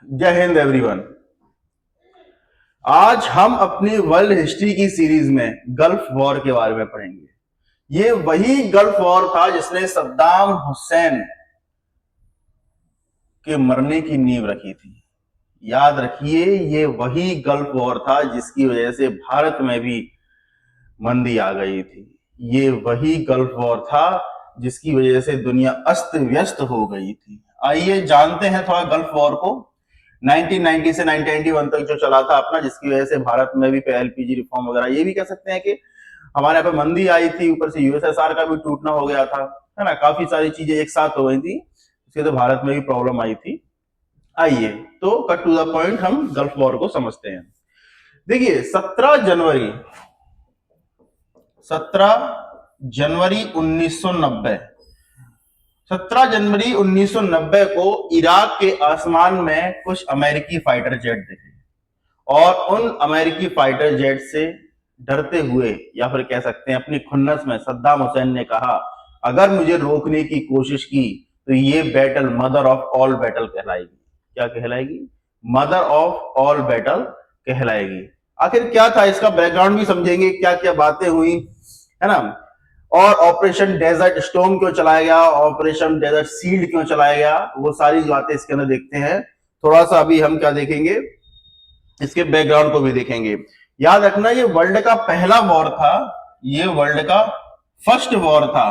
जय हिंद एवरीवन। आज हम अपनी वर्ल्ड हिस्ट्री की सीरीज में गल्फ वॉर के बारे में पढ़ेंगे। ये वही गल्फ वॉर था जिसने सद्दाम हुसैन के मरने की नींव रखी थी। याद रखिए, ये वही गल्फ वॉर था जिसकी वजह से भारत में भी मंदी आ गई थी। ये वही गल्फ वॉर था जिसकी वजह से दुनिया अस्त व्यस्त हो गई थी। आइए जानते हैं थोड़ा गल्फ वॉर को। 1990 से 1991 तक जो चला था अपना, जिसकी वजह से भारत में भी एलपीजी रिफॉर्म वगैरह, ये भी कह सकते हैं कि हमारे यहाँ पे मंदी आई थी, ऊपर से यूएसएसआर का भी टूटना हो गया था, है ना। काफी सारी चीजें एक साथ हो गई थी, इसके तो भारत में भी प्रॉब्लम आई थी। आइए तो कट टू द पॉइंट, हम गल्फ वॉर को समझते हैं। देखिए 17 जनवरी 1990 17 जनवरी 1990 को इराक के आसमान में कुछ अमेरिकी फाइटर जेट दिखे और उन अमेरिकी फाइटर जेट से डरते हुए, या फिर कह सकते हैं अपनी खुन्नस में, सद्दाम हुसैन ने कहा अगर मुझे रोकने की कोशिश की तो ये battle mother of all battle कहलाएगी। क्या कहलाएगी? मदर ऑफ ऑल बैटल कहलाएगी। आखिर क्या था इसका बैकग्राउंड भी समझेंगे, क्या क्या बातें हुई, है ना। और ऑपरेशन डेजर्ट स्टॉर्म क्यों चलाया गया, ऑपरेशन डेजर्ट सील्ड क्यों चलाया गया, वो सारी बातें इसके अंदर देखते हैं। थोड़ा सा अभी हम क्या देखेंगे, इसके बैकग्राउंड को भी देखेंगे। याद रखना, ये वर्ल्ड का पहला वॉर था, ये वर्ल्ड का फर्स्ट वॉर था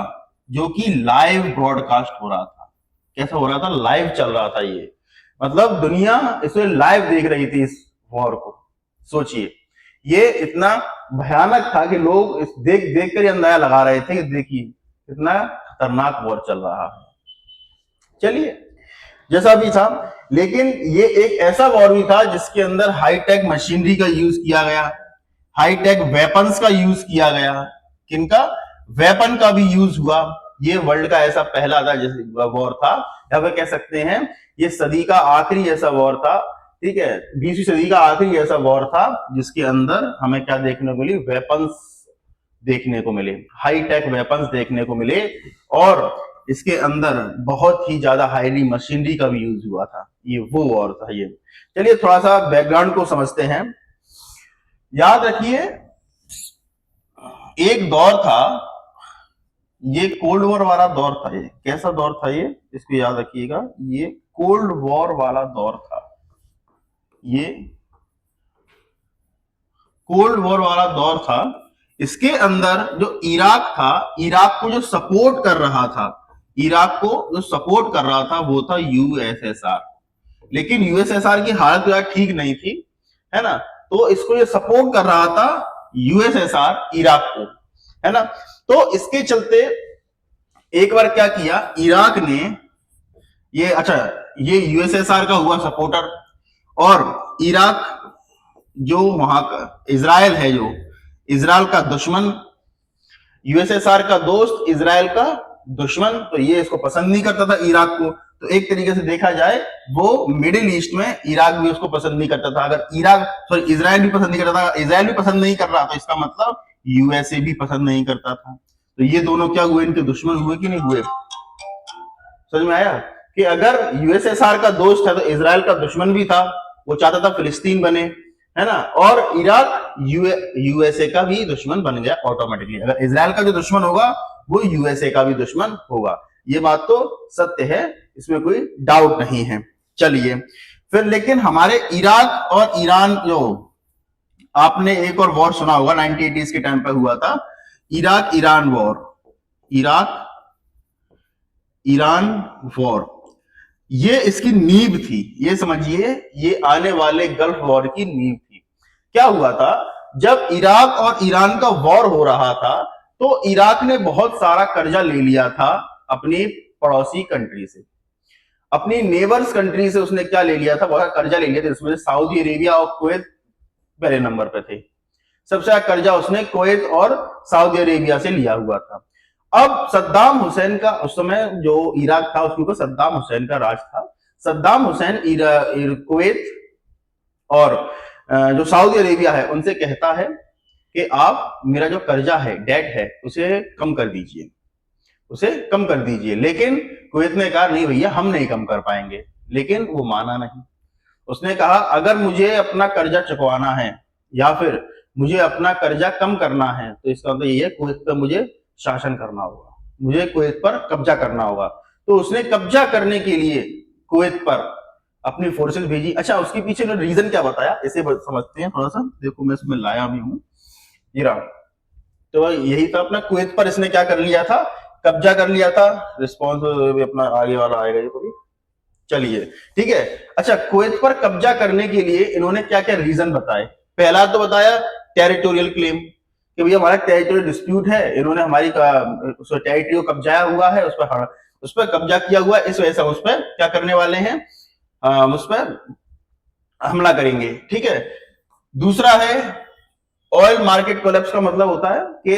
जो कि लाइव ब्रॉडकास्ट हो रहा था। कैसा हो रहा था? लाइव चल रहा था ये, मतलब दुनिया इसमें लाइव देख रही थी इस वॉर को। सोचिए, ये इतना भयानक था कि लोग इस देख देख कर अंदाजा लगा रहे थे कि देखिए कितना खतरनाक वॉर चल रहा है। चलिए, जैसा भी था, लेकिन ये एक ऐसा वॉर भी था जिसके अंदर हाईटेक मशीनरी का यूज किया गया, हाईटेक वेपन्स का यूज किया गया। किनका? वेपन का भी यूज हुआ। ये वर्ल्ड का ऐसा पहला था जैसे वॉर था, या फिर कह सकते हैं ये सदी का आखिरी ऐसा वॉर था, ठीक है, 20वीं सदी का आखिरी ऐसा वॉर था जिसके अंदर हमें क्या देखने को मिली? वेपन्स देखने को मिले, हाईटेक वेपन्स देखने को मिले, और इसके अंदर बहुत ही ज्यादा हाईली मशीनरी का भी यूज हुआ था। ये वो वॉर था ये। चलिए थोड़ा सा बैकग्राउंड को समझते हैं। याद रखिए, एक दौर था, ये कोल्ड वॉर वाला दौर था। ये कैसा दौर था? ये इसको याद रखिएगा, ये कोल्ड वॉर वाला दौर था। ये कोल्ड वॉर वाला दौर था। इसके अंदर जो इराक था, इराक को जो सपोर्ट कर रहा था, इराक को जो सपोर्ट कर रहा था वो था यूएसएसआर। लेकिन यूएसएसआर की हालत ज्यादा ठीक नहीं थी, है ना। तो इसको ये सपोर्ट कर रहा था यूएसएसआर इराक को, है ना। तो इसके चलते एक बार क्या किया इराक ने, ये ये यूएसएसआर का हुआ सपोर्टर, और इराक जो वहां का इजराइल है, जो इजराइल का दुश्मन, यूएसएसआर का दोस्त, इजराइल का दुश्मन, तो ये इसको पसंद नहीं करता था इराक को। तो एक तरीके से देखा जाए, वो मिडिल ईस्ट में इराक भी उसको पसंद नहीं करता था। अगर इजराइल भी पसंद नहीं करता था, इजराइल भी पसंद नहीं कर रहा, तो इसका मतलब यूएसए भी पसंद नहीं करता था। तो ये दोनों क्या हुए? इनके दुश्मन हुए कि नहीं हुए? समझ में आया कि अगर यूएसएसआर का दोस्त है तो इजराइल का दुश्मन भी था, वो चाहता था फिलिस्तीन बने, है ना। और इराक यूएसए का भी दुश्मन बन गया ऑटोमेटिकली। अगर इजराइल का जो दुश्मन होगा वो यूएसए का भी दुश्मन होगा। ये बात तो सत्य है, इसमें कोई डाउट नहीं है। चलिए फिर, लेकिन हमारे इराक और ईरान, जो आपने एक और वॉर सुना होगा 1980s के टाइम पे हुआ था, Iraq Iran war, Iraq Iran war, ये इसकी नींव थी। ये समझिए, ये आने वाले गल्फ वॉर की नींव थी। क्या हुआ था, जब इराक और ईरान का वॉर हो रहा था तो इराक ने बहुत सारा कर्जा ले लिया था अपनी पड़ोसी कंट्री से, अपनी नेबर्स कंट्री से। उसने क्या ले लिया था? बहुत कर्जा ले लिया था, इसमें सऊदी अरेबिया और कुवैत पहले नंबर पे थे। सबसे ज्यादा कर्जा उसने कुवैत और सऊदी अरेबिया से लिया हुआ था। अब सद्दाम हुसैन का, उस समय जो इराक था उसके ऊपर सद्दाम हुसैन का राज था। सद्दाम हुसैन कुवैत और जो सऊदी अरेबिया है उनसे कहता है कि आप मेरा जो कर्जा है, डेट है, उसे कम कर दीजिए, उसे कम कर दीजिए। लेकिन कुवैत ने कहा नहीं भैया, हम नहीं कम कर पाएंगे। लेकिन वो माना नहीं, उसने कहा अगर मुझे अपना कर्जा चुकवाना है या फिर मुझे अपना कर्जा कम करना है तो इसका मतलब ये है कुवैत पर मुझे शासन करना होगा, मुझे कुवैत पर कब्जा करना होगा। तो उसने कब्जा करने के लिए कुवैत पर अपनी फोर्सेस भेजी। अच्छा, उसके पीछे ने रीजन क्या बताया इसे समझते हैं थोड़ा सा। देखो मैं इसमें लाया भी हूँ, ये रहा। तो यही था अपना कुवैत पर इसने क्या कर लिया था, कब्जा कर लिया था। रिस्पॉन्स भी अपना आगे वाला आएगा ये तो भी, चलिए ठीक है। अच्छा, कुवैत पर कब्जा करने के लिए इन्होंने क्या क्या रीजन बताए। पहला तो बताया टेरिटोरियल क्लेम, कि भैया हमारा टेरिटोरियल डिस्प्यूट है, इन्होंने हमारी टेरिटरी को कब्जाया हुआ है, उस पर कब्जा किया हुआ है, इस वजह से उस पर क्या करने वाले हैं, उस पर हमला करेंगे, ठीक है। दूसरा है ऑयल मार्केट कोलैप्स का मतलब होता है कि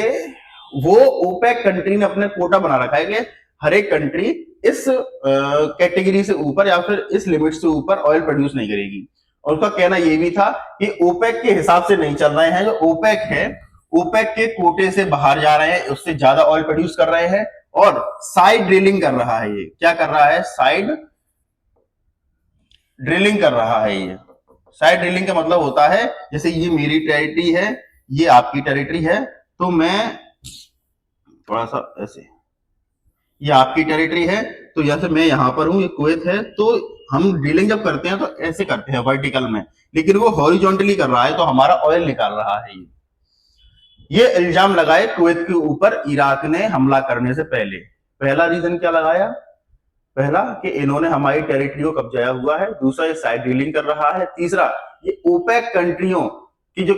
वो ओपेक कंट्री ने अपने कोटा बना रखा है कि हर एक कंट्री इस कैटेगरी से ऊपर या फिर इस लिमिट से ऊपर ऑयल प्रोड्यूस नहीं करेगी। और उसका कहना यह भी था कि ओपेक के हिसाब से नहीं चल रहे हैं, जो ओपेक है ओपेक के कोटे से बाहर जा रहे हैं, उससे ज्यादा ऑयल प्रोड्यूस कर रहे हैं और साइड ड्रिलिंग कर रहा है। ये क्या कर रहा है, साइड ड्रिलिंग कर रहा है। ये साइड ड्रिलिंग का मतलब होता है जैसे ये मेरी टेरिटरी है, ये आपकी टेरिटरी है, तो मैं थोड़ा सा ऐसे, ये आपकी टेरिटरी है तो जैसे मैं यहां पर हूं, ये कुवैत है, तो हम ड्रिलिंग जब करते हैं तो ऐसे करते हैं वर्टिकल में, लेकिन वो हॉरिजॉन्टली कर रहा है तो हमारा ऑयल निकाल रहा है। ये इल्जाम लगाए कुवैत के ऊपर इराक ने हमला करने से पहले। पहला रीजन क्या लगाया, पहला कि इन्होंने हमारी टेरिटरी को कब्जाया हुआ है, दूसरा ये साइड डीलिंग कर रहा है, तीसरा ये ओपेक कंट्रियों की जो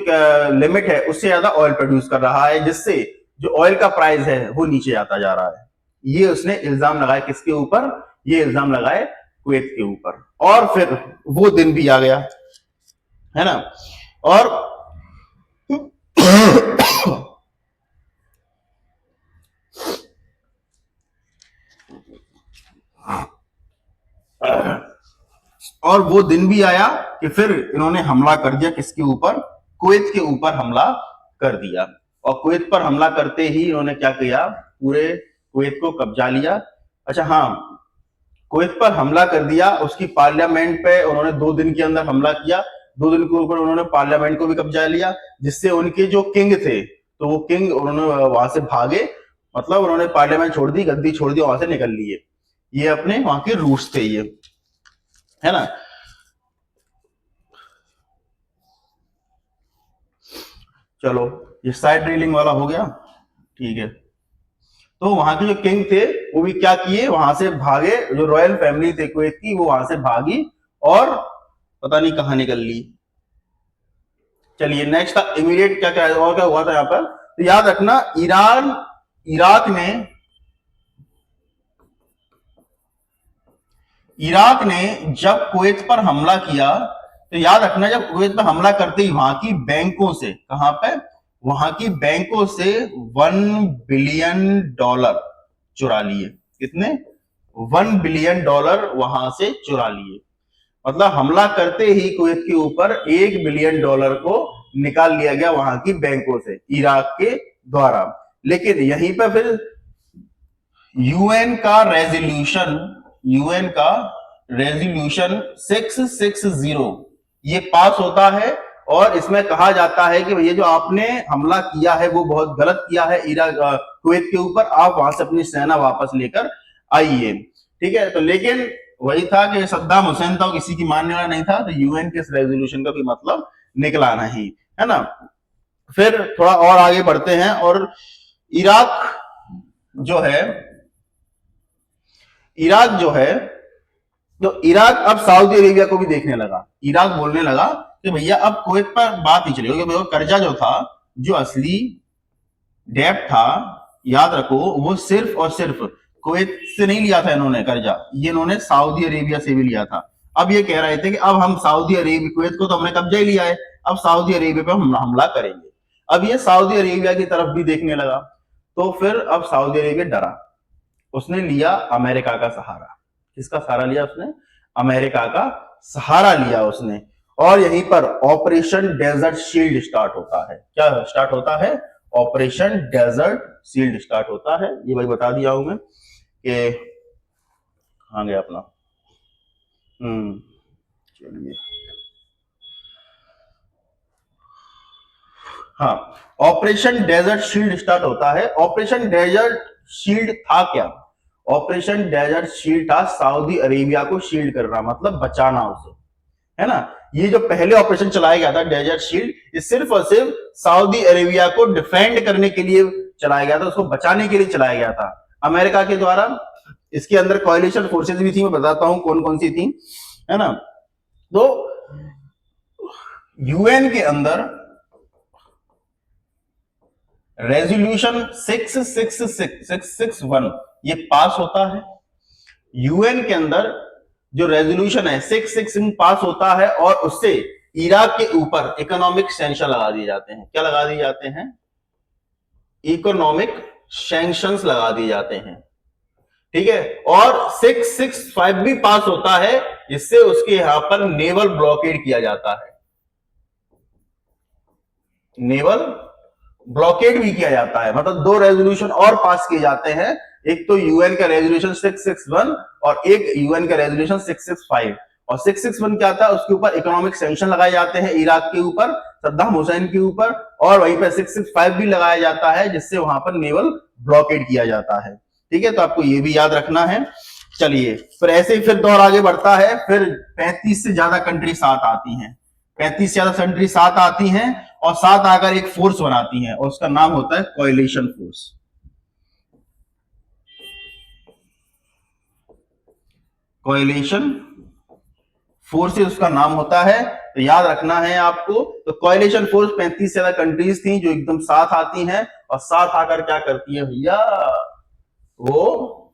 लिमिट है उससे ज्यादा ऑयल प्रोड्यूस कर रहा है, जिससे जो ऑयल का प्राइस है वो नीचे आता जा रहा है। ये उसने इल्जाम लगाए किसके ऊपर, ये इल्जाम लगाए कुवैत के ऊपर। और फिर वो दिन भी आ गया, है ना। और और वो दिन भी आया कि फिर इन्होंने हमला कर दिया किसके ऊपर, कुवैत के ऊपर हमला कर दिया। और कुवैत पर हमला करते ही इन्होंने क्या किया, पूरे कुवैत को कब्जा लिया। अच्छा हाँ, कुवैत पर हमला कर दिया, उसकी पार्लियामेंट पे उन्होंने 2 दिन के अंदर हमला किया, 2 दिन के ऊपर उन्होंने पार्लियामेंट को भी कब्जा लिया, जिससे उनके जो किंग थे तो वो किंग उन्होंने वहां से भागे, मतलब उन्होंने पार्लियामेंट छोड़ दी, गद्दी छोड़ दी, वहां से निकल लिए। ये अपने वहां के रूट्स थे ये, है ना। चलो ये साइड ड्रिलिंग वाला हो गया, ठीक है। तो वहां के जो किंग थे वो भी क्या किए, वहां से भागे, जो रॉयल फैमिली थे कुवैत की वो वहां से भागी और पता नहीं कहां निकल ली। चलिए नेक्स्ट था इमीडिएट क्या क्या और क्या हुआ था यहाँ पर, तो याद रखना ईरान इराक ने जब कुवैत पर हमला किया, तो याद रखना जब कुवैत पर हमला करते ही वहां की बैंकों से, कहां पे, वहां की बैंकों से $1 बिलियन चुरा लिए। कितने, $1 बिलियन वहां से चुरा लिए। मतलब हमला करते ही कुवैत के ऊपर $1 बिलियन को निकाल लिया गया वहां की बैंकों से इराक के द्वारा। लेकिन यहीं पर फिर यूएन का रेजोल्यूशन 660 ये पास होता है और इसमें कहा जाता है कि भैया जो आपने हमला किया है वो बहुत गलत किया है इराक कुवैत के ऊपर, आप वहां से अपनी सेना वापस लेकर आइए, ठीक है। तो लेकिन वही था कि सद्दाम हुसैन था, किसी की मानने वाला नहीं था, तो यूएन के इस रेजोल्यूशन का भी मतलब निकला नहीं, है ना। फिर थोड़ा और आगे बढ़ते हैं और इराक जो है, तो इराक अब सऊदी अरेबिया को भी देखने लगा। इराक बोलने लगा कि भैया अब कुवैत पर बात ही चलेगी, क्योंकि कर्जा जो था, जो असली डेब्ट था, याद रखो वो सिर्फ और सिर्फ कुवैत से नहीं लिया था इन्होंने कर्जा, ये इन्होंने सऊदी अरेबिया से भी लिया था। अब ये कह रहे थे कि अब हम सऊदी अरेबिया, कुवैत को तो हमने कब्जा ही लिया है, अब सऊदी अरेबिया पे हम हमला करेंगे। अब ये सऊदी अरेबिया की तरफ भी देखने लगा, तो फिर अब सऊदी अरेबिया डरा, उसने लिया अमेरिका का सहारा। किसका सहारा लिया उसने, अमेरिका का सहारा लिया उसने। और यहीं पर ऑपरेशन डेजर्ट शील्ड स्टार्ट होता है। क्या स्टार्ट होता है, ऑपरेशन डेजर्ट शील्ड स्टार्ट होता है। ये भाई बता दिया हूं मैं कि कहां गया अपना, चलिए, हाँ, ऑपरेशन डेजर्ट शील्ड स्टार्ट होता है। ऑपरेशन डेजर्ट शील्ड था क्या? ऑपरेशन डेजर्ट शील्ड था सऊदी अरेबिया को शील्ड करना, मतलब बचाना उसे, है ना। ये जो पहले ऑपरेशन चलाया गया था डेजर्ट शील्ड, ये सिर्फ और सिर्फ सऊदी अरेबिया को डिफेंड करने के लिए चलाया गया था, उसको बचाने के लिए चलाया गया था अमेरिका के द्वारा। इसके अंदर कोएलिशन फोर्सेज भी थी, मैं बताता हूं कौन कौन सी थी, है ना। तो यूएन के अंदर रेजोल्यूशन 661 ये पास होता है। यूएन के अंदर जो रेजोल्यूशन है 661 पास होता है, और उससे इराक के ऊपर इकोनॉमिक सैंक्शन लगा दिए जाते हैं। क्या लगा दिए जाते हैं? इकोनॉमिक सैंक्शंस लगा दिए जाते हैं, ठीक है। और 665 भी पास होता है, जिससे उसके यहां पर नेवल ब्लॉकेड किया जाता है। नेवल ब्लॉकेड भी किया जाता है, मतलब दो रेजोल्यूशन और पास किए जाते हैं, एक तो यूएन का रेजोल्यूशन 661 और एक यूएन का रेजोल्यूशन 665। और 661 क्या था? उसके ऊपर इकोनॉमिक सैंक्शन लगाए जाते हैं इराक के ऊपर, सद्दाम हुसैन के ऊपर, और वहीं पर 665 भी लगाया जाता है, जिससे वहां पर नेवल ब्लॉकेड किया जाता है, ठीक है। तो आपको ये भी याद रखना है। चलिए, फिर ऐसे ही फिर दौर आगे बढ़ता है, फिर 35 से ज्यादा कंट्री साथ आती हैं, 35 से ज्यादा कंट्री साथ आती हैं, और साथ आकर एक फोर्स बनाती हैं, और उसका नाम होता है कोएलिशन फोर्स। कोएलिशन फोर्सेस उसका नाम होता है, तो याद रखना है आपको। तो कोएलिशन फोर्स 35 से ज्यादा कंट्रीज थी जो एकदम साथ आती हैं, और साथ आकर क्या करती है भैया? वो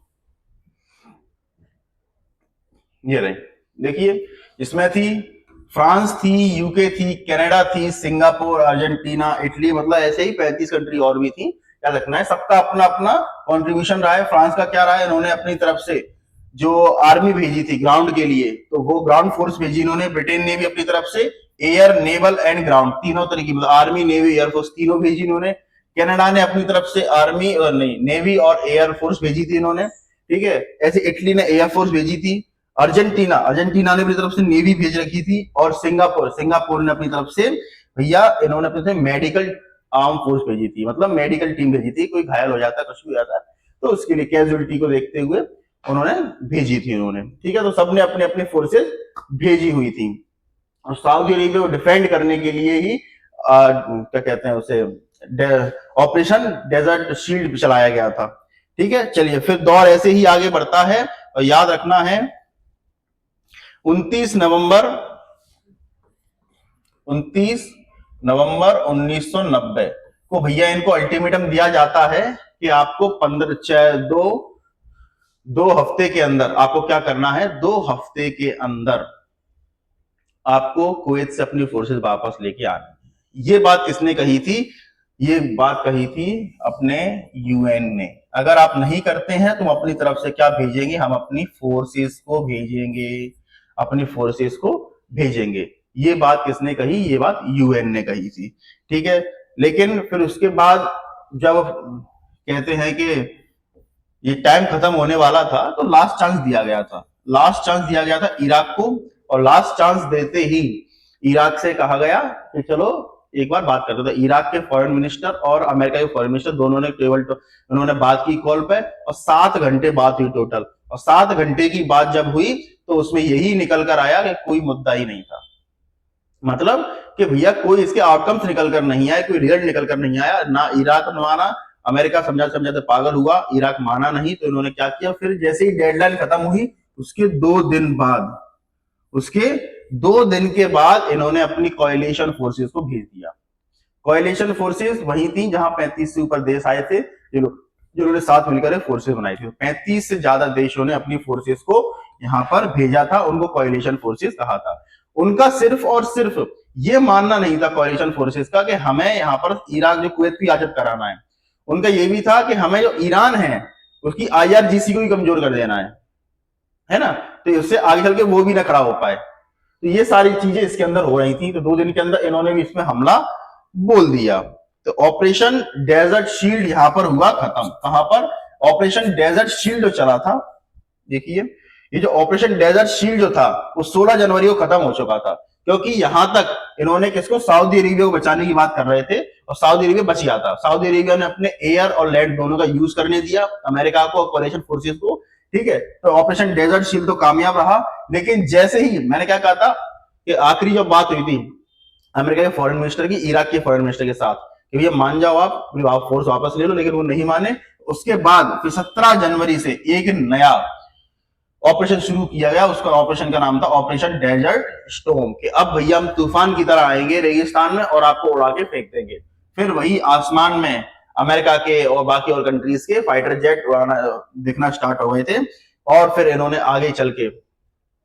ये रही, देखिए, इसमें थी फ्रांस थी, यूके थी, कनाडा थी, सिंगापुर, अर्जेंटीना, इटली, मतलब ऐसे ही 35 कंट्री और भी थी। याद रखना है, सबका अपना अपना कंट्रीब्यूशन रहा है। फ्रांस का क्या रहा है? इन्होंने अपनी तरफ से जो आर्मी भेजी थी ग्राउंड के लिए, तो वो ग्राउंड फोर्स भेजी इन्होंने। ब्रिटेन ने भी अपनी तरफ से एयर, नेवल एंड ग्राउंड तीनों तरीके, मतलब आर्मी, नेवी, एयरफोर्स तीनों भेजी इन्होंने। कनाडा ने अपनी तरफ से आर्मी और नहीं, नेवी और एयरफोर्स भेजी थी इन्होंने, ठीक है। ऐसे इटली ने एयरफोर्स भेजी थी। अर्जेंटीना ने अपनी तरफ से नेवी भेज रखी थी, और सिंगापुर ने अपनी तरफ से भैया इन्होंने अपनी तरफ से मेडिकल आर्म फोर्स भेजी थी, मतलब मेडिकल टीम भेजी थी। कोई घायल हो जाता, कुछ भी हो जाता, तो उसके लिए कैजुअलिटी को देखते हुए उन्होंने भेजी थी उन्होंने, ठीक है। तो सबने अपने अपने फोर्सेस भेजी हुई थी, और सऊदी अरेबिया को डिफेंड करने के लिए ही क्या कहते हैं उसे, ऑपरेशन डेजर्ट शील्ड चलाया गया था, ठीक है। चलिए, फिर दौर ऐसे ही आगे बढ़ता है, और याद रखना है 29 नवंबर 1990 को भैया इनको अल्टीमेटम दिया जाता है कि आपको 2 हफ्ते के अंदर आपको क्या करना है? 2 हफ्ते के अंदर आपको कुवैत से अपनी फोर्सेस वापस लेके आनी। ये बात किसने कही थी? ये बात कही थी अपने यूएन ने। अगर आप नहीं करते हैं तो हम अपनी तरफ से क्या भेजेंगे? हम अपनी फोर्सेस को भेजेंगे, अपनी फोर्सेस को भेजेंगे। ये बात किसने कही? ये बात यूएन ने कही थी, ठीक है। लेकिन फिर उसके बाद जब कहते हैं कि ये टाइम खत्म होने वाला था, तो लास्ट चांस दिया गया था, लास्ट चांस दिया गया था इराक को। और लास्ट चांस देते ही इराक से कहा गया कि चलो एक बार बात करते थे। इराक के फॉरेन मिनिस्टर और अमेरिका के फॉरेन मिनिस्टर दोनों ने टेबल उन्होंने बात की कॉल पे, और 7 घंटे बात हुई टोटल। और 7 घंटे की बात जब हुई तो उसमें यही निकल कर आया कि कोई मुद्दा ही नहीं था, मतलब कि भैया कोई इसके आउटकम्स निकल कर नहीं आए, कोई रिजल्ट निकल कर नहीं आया। ना इराक माना, अमेरिका समझाते समझाते पागल हुआ, इराक माना नहीं। तो इन्होंने क्या किया? फिर जैसे ही डेडलाइन खत्म हुई उसके 2 दिन बाद, उसके 2 दिन के बाद इन्होंने अपनी कोएलिशन फोर्सेस को भेज दिया। कोएलिशन फोर्सेस वही थी जहां 35 से ऊपर देश आए थे, जिन्होंने साथ मिलकर फोर्सेस बनाई थी। 35 से ज्यादा देशों ने अपनी फोर्सेस को यहां पर भेजा था, उनको कोएलिशन फोर्सेस कहा था। उनका सिर्फ और सिर्फ ये मानना नहीं था कोएलिशन फोर्सेस का कि हमें यहां पर इराक जो कुवैत भी आजाद कराना है। उनका ये भी था कि हमें जो ईरान है उसकी आईआरजीसी को भी कमजोर कर देना है ना, तो इससे आगे चल के वो भी ना खड़ा हो पाए। तो ये सारी चीजें इसके अंदर हो रही थी। तो 2 दिन के अंदर इन्होंने भी इसमें हमला बोल दिया। तो ऑपरेशन डेजर्ट शील्ड यहां पर हुआ खत्म। कहां पर? ऑपरेशन डेजर्ट शील्ड जो चला था, देखिए ये जो ऑपरेशन डेजर्ट शील्ड जो था वो 16 जनवरी को खत्म हो चुका था, क्योंकि यहां तक इन्होंने किसको, सऊदी अरेबिया को बचाने की बात कर रहे थे, और सऊदी अरेबिया बच गया था। सऊदी अरेबिया ने अपने एयर और लैंड दोनों का यूज करने दिया अमेरिका को, कोalition फोर्सेस को, ठीक है। तो ऑपरेशन डेजर्ट शील्ड तो कामयाब रहा, लेकिन जैसे ही मैंने क्या कहा था कि आखिरी जो बात हुई थी अमेरिका के फॉरेन मिनिस्टर की इराक के फॉरेन मिनिस्टर के साथ कि भैया मान जाओ आप फोर्स वापस ले लो, लेकिन वो नहीं माने। उसके बाद फिर 17 जनवरी से एक नया ऑपरेशन शुरू किया गया, उसका ऑपरेशन का नाम था ऑपरेशन डेजर्ट स्टॉर्म, कि अब भैया हम तूफान की तरह आएंगे रेगिस्तान में और आपको उड़ा के फेंक देंगे। फिर वही आसमान में अमेरिका के और बाकी और कंट्रीज के फाइटर जेट उड़ाना दिखना स्टार्ट हो गए थे, और फिर इन्होंने आगे चल के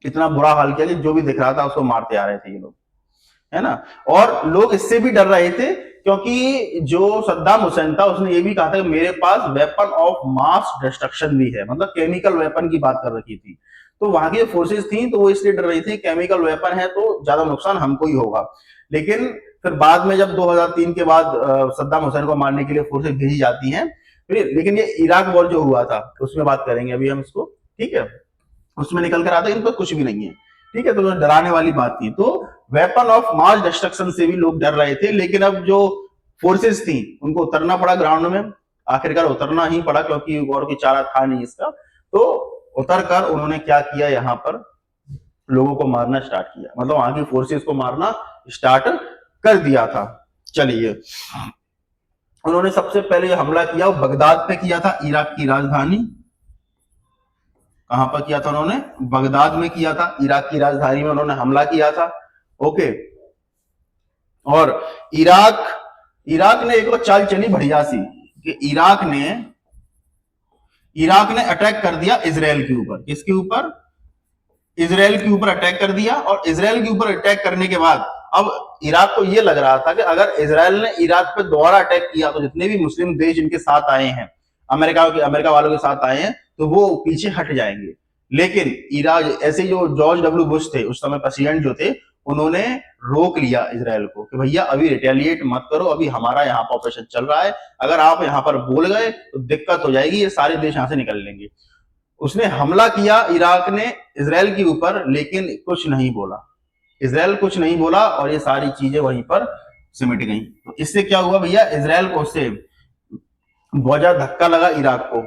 इतना बुरा हाल किया कि जो भी दिख रहा था उसको मारते आ रहे थे ये लोग, है ना। और लोग इससे भी डर रहे थे क्योंकि जो सद्दाम हुसैन था उसने ये भी कहा था कि मेरे पास वेपन ऑफ मास डिस्ट्रक्शन भी है, मतलब केमिकल वेपन की बात कर रखी थी। तो वहां की फोर्सेस थी तो वो इसलिए डर रही थी केमिकल वेपन है तो ज्यादा नुकसान हमको ही होगा। लेकिन फिर बाद में जब 2003 के बाद सद्दाम हुसैन को मारने के लिए फोर्सेस भेजी जाती हैं, लेकिन ये इराक वॉर जो हुआ था उसमें बात करेंगे अभी हम इसको, ठीक है। उसमें निकल कर आता है इन पर कुछ भी नहीं है, ठीक है। तो डराने वाली बात थी, तो वेपन ऑफ मास डिस्ट्रक्शन से भी लोग डर रहे थे। लेकिन अब जो फोर्सेस थी उनको उतरना पड़ा ग्राउंड में, आखिरकार उतरना ही पड़ा क्योंकि और कोई चारा था नहीं इसका। तो उतर कर उन्होंने क्या किया, यहाँ पर लोगों को मारना स्टार्ट किया, मतलब वहां की फोर्सेस को मारना स्टार्ट कर दिया था। चलिए, उन्होंने सबसे पहले जो हमला किया वो बगदाद पे किया था, इराक की राजधानी। कहां पर किया था उन्होंने, बगदाद में किया था, इराक की राजधानी में उन्होंने हमला किया था, ओके। और इराक ने एक और चाल चली बढ़िया सी कि इराक ने अटैक कर दिया इजराइल के ऊपर। किसके ऊपर, इजराइल के ऊपर अटैक कर दिया। और इजराइल के ऊपर अटैक करने के बाद अब इराक को यह लग रहा था कि अगर इजराइल ने इराक पे दोबारा अटैक किया तो जितने भी मुस्लिम देश इनके साथ आए हैं, अमेरिका वालों के साथ आए हैं, तो वो पीछे हट जाएंगे। लेकिन इराक ऐसे जो जॉर्ज डब्ल्यू बुश थे उस समय प्रेसिडेंट जो थे, उन्होंने रोक लिया इजराइल को कि भैया अभी रिटेलिएट मत करो, अभी हमारा यहाँ पर ऑपरेशन चल रहा है, अगर आप यहाँ पर बोल गए तो दिक्कत हो जाएगी, ये सारे देश यहाँ से निकल लेंगे। उसने हमला किया इराक ने इजराइल के ऊपर, लेकिन कुछ नहीं बोला, इजराइल कुछ नहीं बोला और ये सारी चीजें वहीं पर सिमट गई। तो इससे क्या हुआ भैया, इजराइल को उससे बहुत ज्यादा धक्का लगा इराक को,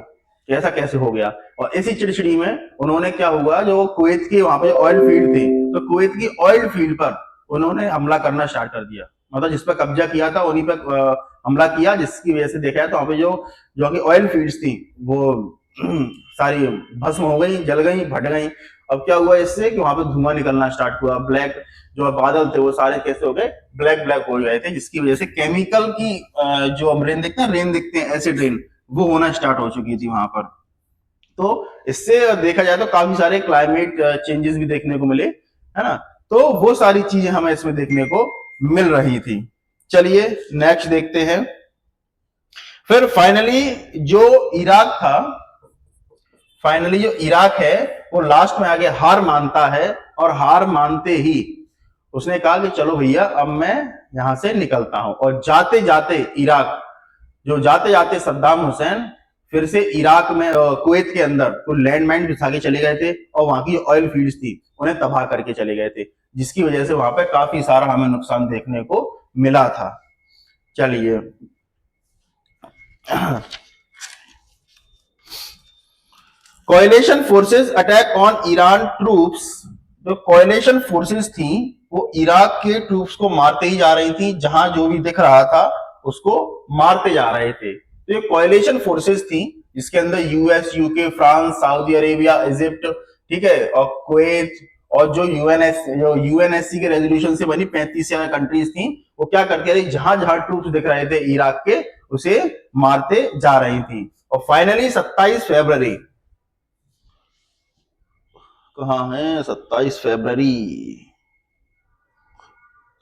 ऐसा कैसे हो गया। और इसी चिड़चिड़ी में उन्होंने क्या हुआ, जो कुवैत के वहां पे ऑयल फील्ड थी, तो कुवैत की ऑयल फील्ड पर उन्होंने हमला करना स्टार्ट कर दिया, मतलब जिस पर कब्जा किया था उन्हीं पर हमला किया, जिसकी वजह से देखा है तो वहां पे जो ऑयल फील्ड्स थी वो सारी भस्म हो गई, जल गई, फट गई। अब क्या हुआ इससे कि वहां पे धुआं निकलना स्टार्ट हुआ, ब्लैक जो बादल थे वो सारे कैसे हो गए, ब्लैक हो गए थे, जिसकी वजह से केमिकल की जो हम रेन देखते हैं एसिड रेन, वो होना स्टार्ट हो चुकी थी वहां पर। तो इससे देखा जाए तो काफी सारे क्लाइमेट चेंजेस भी देखने को मिले, है ना। तो वो सारी चीजें हमें इसमें देखने को मिल रही थी। चलिए नेक्स्ट देखते हैं। फिर फाइनली जो इराक है वो लास्ट में आगे हार मानता है, और हार मानते ही उसने कहा कि चलो भैया अब मैं यहां से निकलता हूं। और जाते जाते सद्दाम हुसैन फिर से इराक में कुवैत के अंदर कुछ लैंडमाइन बिछा के चले गए थे, और वहां की ऑयल फील्ड्स थी उन्हें तबाह करके चले गए थे, जिसकी वजह से वहां पे काफी सारा हमें नुकसान देखने को मिला था। चलिए coalition forces attack on Iran troops. जो कोएलिशन फोर्सेस थी वो इराक के ट्रूप्स को मारते ही जा रही थी, जहां जो भी दिख रहा था उसको मारते जा रहे थे। तो ये कोएलिशन फोर्सेस थी जिसके अंदर US, UK, France, Saudi Arabia, Egypt, ठीक है, और कुवैत, और जो यूएनएससी के रेजोल्यूशन से बनी 35 कंट्रीज थी, वो क्या करती रही, जहां जहां ट्रूप्स दिख रहे थे इराक के उसे मारते जा रही थी। और फाइनली 27 फरवरी, कहां है 27 फरवरी,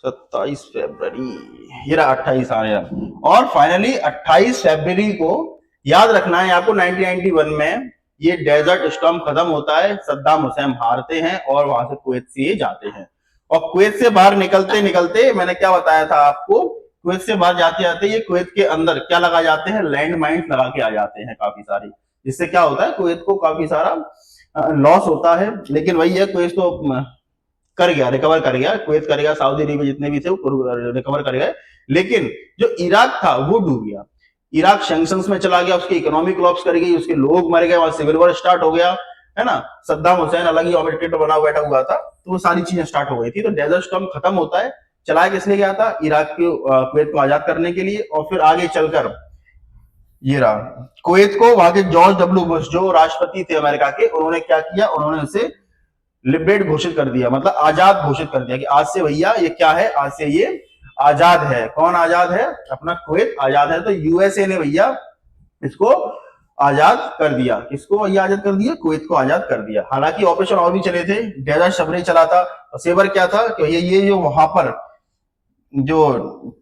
27 फरवरी, ये रहा 28 आ गया। और फाइनली 28 फरवरी को याद रखना है आपको, 1991 में ये डेजर्ट स्टॉर्म खत्म होता है, सद्दाम हुसैन हारते हैं और वहां से कुवैत से जाते हैं। और कुवैत से बाहर निकलते निकलते मैंने क्या बताया था आपको, कुवैत से बाहर जाते जाते ये कुवैत के अंदर क्या लगा जाते हैं, लैंड माइन्स लगा के आ जाते हैं काफी सारी, जिससे क्या होता है कुवैत को काफी सारा लॉस होता है, लेकिन वही है, कुवैत तो कर गया, रिकवर कर गया, कुवैत कर गया, सऊदी अरेबिया जितने भी थे वो रिकवर कर गए, लेकिन जो इराक था वो डूब गया। इराक सैंक्शंस में चला गया, उसकी इकोनॉमी कोलैप्स कर गई, उसके लोग मर गए, वहां सिविल वॉर स्टार्ट हो गया, है ना। सद्दाम हुसैन अलग ही ऑपरेटर बना बैठा हुआ था, तो वो सारी चीजें स्टार्ट हो गई थी। तो डेजर्ट स्टॉर्म खत्म होता है, चलाया किस लिए गया था? इराक को, कुवैत को आजाद करने के लिए। और फिर आगे चलकर ये रहा, कुवैत को वहां के जॉर्ज डब्ल्यू बुश जो राष्ट्रपति थे अमेरिका के, उन्होंने क्या किया, उन्होंने उसे लिबरेट घोषित कर दिया, मतलब आजाद घोषित कर दिया कि आज से भैया ये क्या है, आज से ये आजाद है। कौन आजाद है? अपना कुवैत आजाद है। तो यूएसए ने भैया इसको आजाद कर दिया। किसको भैया आजाद कर दिया? कुवैत को आजाद कर दिया। हालांकि ऑपरेशन और भी चले थे, डेजर्ट सबने चला था। सेवर क्या था कि ये जो वहां पर जो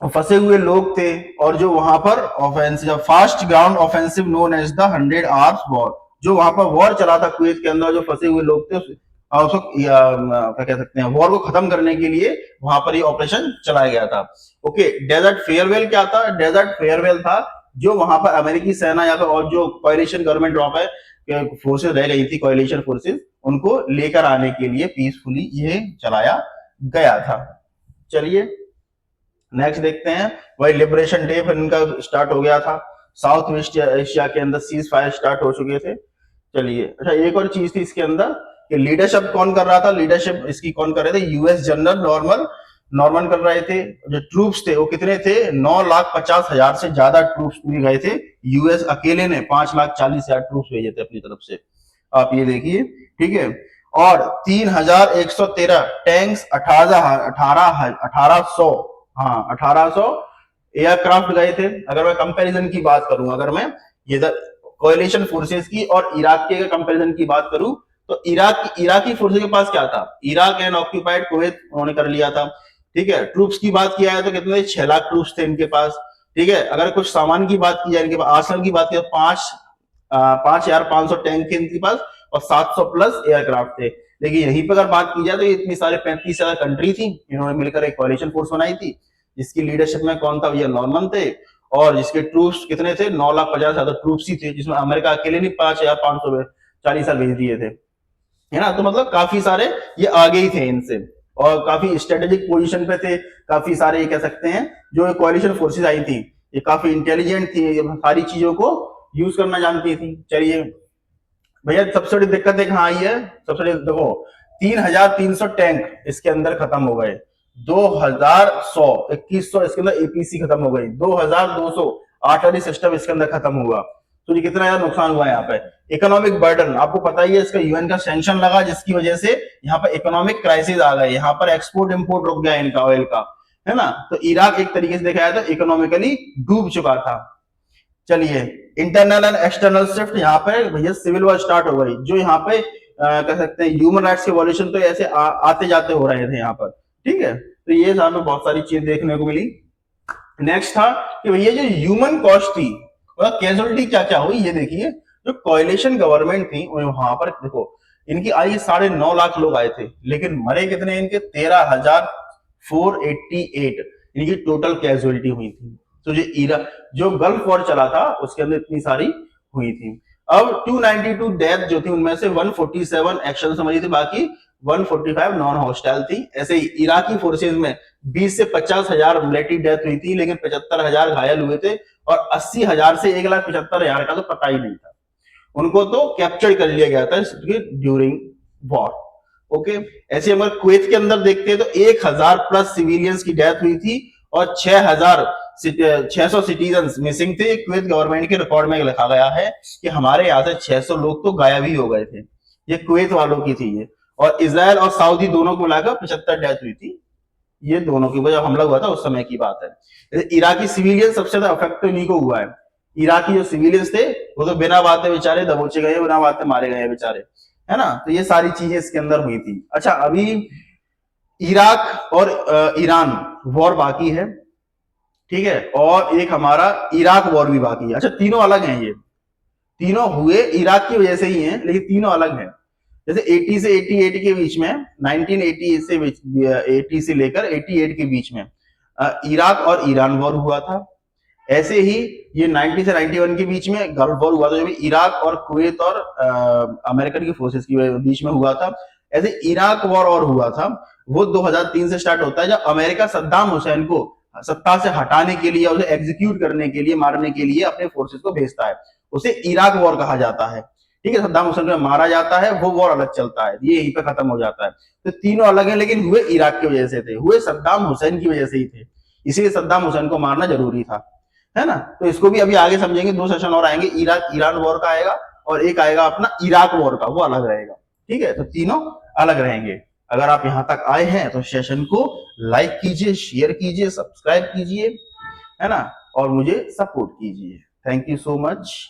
फंसे हुए लोग थे, और जो वहां पर offensive fast ground offensive known as the 100 hours war, जो वहां पर वॉर चला था कुवैत के अंदर, जो फंसे हुए लोग थे उसको क्या कह सकते हैं, वॉर को खत्म करने के लिए वहां पर ये ऑपरेशन चलाया गया था। ओके, डेजर्ट फेयरवेल क्या था? डेजर्ट फेयरवेल था जो वहां पर अमेरिकी सेना या फिर और जो कॉलिशन गवर्नमेंट ड्रॉप है फोर्सेज रह गई थी, कॉलिशन फोर्सेज, उनको लेकर आने के लिए पीसफुली ये चलाया गया था। चलिए नेक्स्ट देखते हैं। वही लिबरेशन डे फिर इनका स्टार्ट हो गया था। साउथ वेस्ट एशिया के अंदर सीज फायर स्टार्ट हो चुके थे। चलिए, अच्छा एक और चीज थी इसके अंदर कि लीडरशिप कौन कर रहा था? लीडरशिप इसकी कौन कर रहे थे? यूएस जनरल नॉर्मन कर रहे थे। जो ट्रूप्स थे वो कितने थे? 9,50,000 से ज्यादा ट्रूप्स भी गए थे। यूएस अकेले ने 5,40,000 ट्रूप्स भेजे थे अपनी तरफ से, आप ये देखिए, ठीक है। और 3,113 टैंक्स, 18,100 हाँ 1800 एयरक्राफ्ट गए थे। अगर मैं कंपैरिजन की बात करूं, अगर मैं ये कोएलिशन फोर्सेस की और इराक के कंपैरिजन की बात करूं, तो इराकी फोर्सेस के पास क्या था? इराक एंड ऑक्यूपाइड कुवैत उन्होंने कर लिया था, ठीक है। ट्रूप्स की बात किया है तो कितने? 6 लाख ट्रूप्स थे इनके पास, ठीक है। अगर कुछ सामान की बात की जाए, इनके पास आर्सेनल की बात की, 5,500 टैंक थे इनके पास और 700 प्लस एयरक्राफ्ट थे। लेकिन यहीं पर अगर बात की जाए तो इतनी सारे 35 कंट्री थी, इन्होंने मिलकर एक कोalition फोर्स बनाई थी, जिसकी लीडरशिप में कौन था? भैया नॉर्मन थे। और जिसके ट्रूप्स कितने थे? 9,50,000 ट्रूप्स ही थे, जिसमें अमेरिका अकेले नहीं 5,540 भेज दिए थे, है ना। तो मतलब काफी सारे ये आगे ही थे इनसे, और काफी स्ट्रेटेजिक पोजीशन पे थे। काफी सारे ये कह सकते हैं जो कोalition फोर्सेस आई थी, ये काफी इंटेलिजेंट थी, ये सारी चीजों को यूज करना जानती थी। चलिए भैया, सबसे बड़ी दिक्कत कहाँ आई है? सबसे बड़ी देखो, 3,300 टैंक इसके अंदर खत्म हो गए, 2,100 इसके अंदर एपीसी खत्म हो गई, 2,200 आर्टिलरी सिस्टम इसके अंदर खत्म हुआ। तो ये कितना ज्यादा नुकसान हुआ है यहाँ पे। इकोनॉमिक बर्डन आपको पता ही है, इसका यूएन का सैंक्शन लगा, जिसकी वजह से यहाँ पर इकोनॉमिक क्राइसिस आ गए, यहाँ पर एक्सपोर्ट इंपोर्ट रुक गया इनका ऑयल का, है ना। तो इराक एक तरीके से देखा जाए तो इकोनॉमिकली डूब चुका था। चलिए, इंटरनल एंड एक्सटर्नल शिफ्ट, यहाँ पे भैया सिविल वॉर स्टार्ट हो गई, जो यहाँ पे कह सकते हैं ह्यूमन राइट्स के वॉल्यूशन तो ऐसे आते जाते हो रहे थे यहाँ पर, ठीक है। तो ये हमें बहुत सारी चीज देखने को मिली। नेक्स्ट था कि भैया जो ह्यूमन कॉस्ट थी, कैजुअलिटी क्या क्या हुई, ये देखिए। जो कोएलिशन गवर्नमेंट थी वहां पर देखो, इनकी आई 9.5 लाख लोग आए थे, लेकिन मरे कितने इनके? 13,488 इनकी टोटल कैजुअलिटी हुई थी। तो जो गल्फ वॉर चला था उसके अंदर इतनी सारी हुई थी। अब 292 डेथ जो थी, उनमें से 147 एक्शन समझी थी, बाकी 145 नॉन हॉस्टाइल थी। ऐसे ही इराकी फोर्सेज में 20 से 50,000 मिलिट्री डेथ हुई थी, लेकिन 75,000 घायल हुए थे, और 80,000 से 1,75,000 का तो पता ही नहीं था। उनको तो कैप्चर कर लिया गया था ड्यूरिंग वॉर। ओके, ऐसे अगर कुवैत के अंदर देखते हैं तो 1,000 प्लस सिविलियंस की डेथ हुई थी, और 600 सिटीजन मिसिंग थे। कुवैत गवर्नमेंट के रिकॉर्ड में लिखा गया है कि हमारे यहाँ से 600 लोग तो गायब ही हो गए थे। ये कुवैत वालों की थी ये। और इजराइल और सऊदी दोनों को मिलाकर 75 डेथ हुई थी। ये दोनों की वजह हमला हुआ था उस समय की बात है। इराकी सिविलियन सबसे ज्यादा अफेक्ट तो इन्हीं को हुआ है। इराकी जो सिविलियंस थे वो तो बिना बातें बेचारे दबोचे गए, बिना बातें मारे गए बेचारे, है ना। तो ये सारी चीजें इसके अंदर हुई थी। अच्छा, अभी इराक और ईरान वॉर बाकी है, ठीक है, और एक हमारा इराक वॉर भी बाकी है। अच्छा, तीनों अलग हैं, ये तीनों हुए इराक की वजह से ही हैं, लेकिन तीनों अलग हैं। जैसे 80 से 88 के बीच में, 1980 से 80 से लेकर 88 के बीच में इराक और ईरान वॉर हुआ था। ऐसे ही ये 90 से 91 के बीच में गल्फ वॉर हुआ था, जो भी इराक और कुवैत और अमेरिकन की फोर्सेस के बीच में हुआ था। ऐसे इराक वॉर और हुआ था, वो 2003 से स्टार्ट होता है, जब अमेरिका सद्दाम हुसैन को सत्ता से हटाने के लिए, उसे एग्जीक्यूट करने के लिए, मारने के लिए अपने फोर्सेस को भेजता है। उसे इराक वॉर कहा जाता है। ठीक है, सद्दाम हुसैन को मारा जाता है, वो वॉर अलग चलता है, ये यहीं पे खत्म हो जाता है। तो तीनों अलग है, लेकिन हुए इराक की वजह से थे, हुए सद्दाम हुसैन की वजह से ही थे, इसलिए सद्दाम हुसैन को मारना जरूरी था, है ना। तो इसको भी अभी आगे समझेंगे, 2 सेशन और आएंगे, इराक ईरान वॉर का आएगा और एक आएगा अपना इराक वॉर का, वो अलग रहेगा। ठीक है, तो तीनों अलग रहेंगे। अगर आप यहां तक आए हैं तो सेशन को लाइक कीजिए, शेयर कीजिए, सब्सक्राइब कीजिए, है ना, और मुझे सपोर्ट कीजिए। Thank you so much.